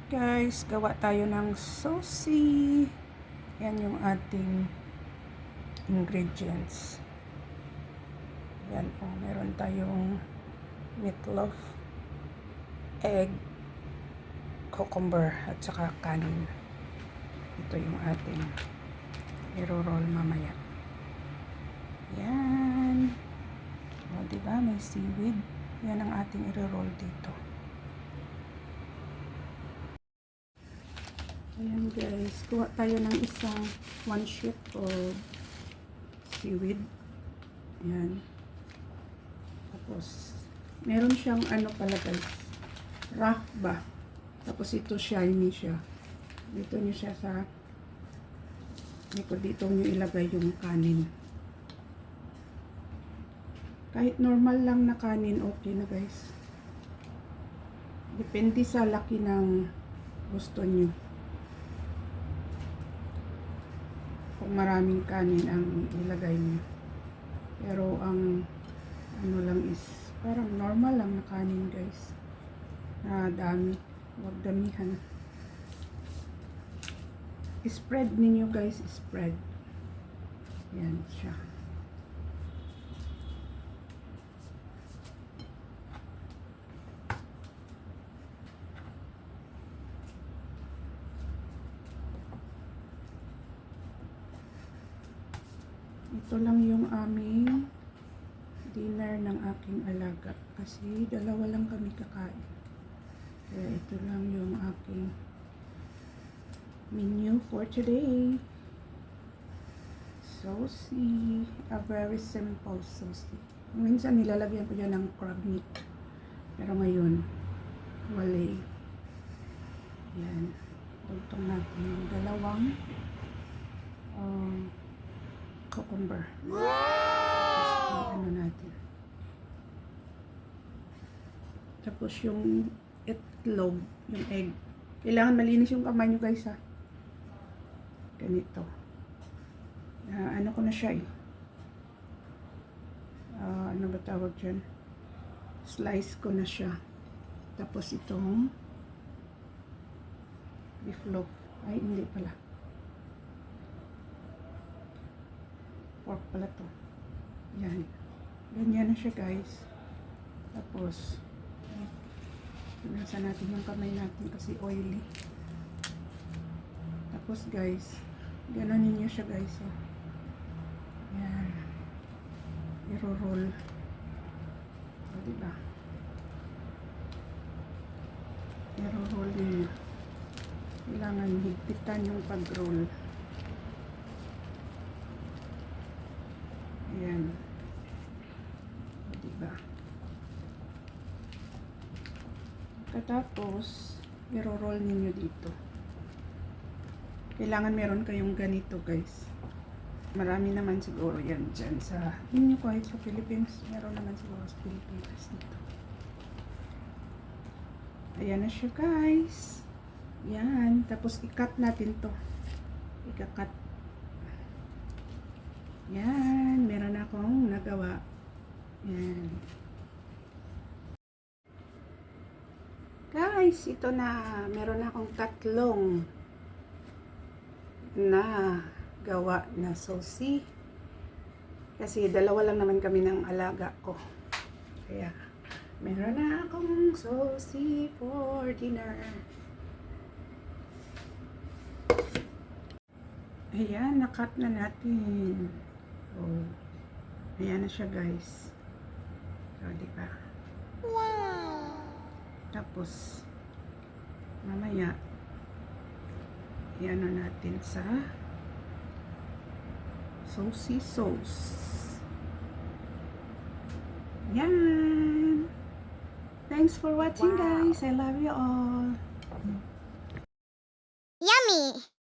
Guys, gawa tayo ng sushi. Yan yung ating ingredients. Yan po, meron tayong meatloaf, egg, cucumber, at saka kanin. Ito yung ating i-roll mamaya. Yan. O, diba? May seaweed. Yan ang ating i-roll dito. Ayan guys, kuha tayo ng isang 1 sheet of seaweed. Ayan. Tapos, meron siyang ano pala guys, rough ba? Tapos ito shiny siya. Dito nyo siya sa dito nyo ilagay yung kanin. Kahit normal lang na kanin, okay na guys. Depende sa laki ng gusto nyo. Kung maraming kanin ang ilagay niyo. Pero ang ano lang is parang normal lang na kanin guys. Na dami. Huwag damihan. Spread ninyo guys. Spread. Yan siya. Ito lang yung aming dinner ng aking alaga. Kasi dalawa lang kami kakain. Kaya ito lang yung aking menu for today. Saucy. A very simple saucy. Minsan nilalagyan ko dyan ng crab meat. Pero ngayon, wala. Yan. Dugtong natin yung dalawang cucumber. Wow! Ano natin. Tapos yung itlog, yung egg. Kailangan malinis yung kamay nyo guys ha. Ganito. Ano ko na siya eh. Ano ba tawag dyan? Slice ko na siya. Tapos itong beef loaf. Ay, hindi pala. Pork pala to. Yan. Ganyan na siya guys. Tapos pinasa natin yung kamay natin kasi oily. Tapos guys, gano'n ninyo siya guys. Oh. Yan. I-roll. O diba? I-roll ninyo. Kailangan higpitan yung pag-roll. Ayan. Diba? Katapos, i-roll ninyo dito. Kailangan meron kayong ganito, guys. Marami naman siguro yan dyan sa inyo kahit sa Philippines. Meron naman siguro sa Philippines dito. Ayan na siya, guys. Yan. Tapos, i-cut natin to. I-cut. Yan, meron akong nagawa. Yan. Guys, ito na. Meron akong tatlong na gawa na sushi. Kasi dalawa lang naman kami ng alaga ko. Kaya, meron na akong sushi for dinner. Ayan, nakat na natin. Oh. Ayan na siya guys. So, diba? Wow! Tapos, mamaya, iyan na natin sa saucy sauce. Yan! Thanks for watching guys. I love you all. Yummy!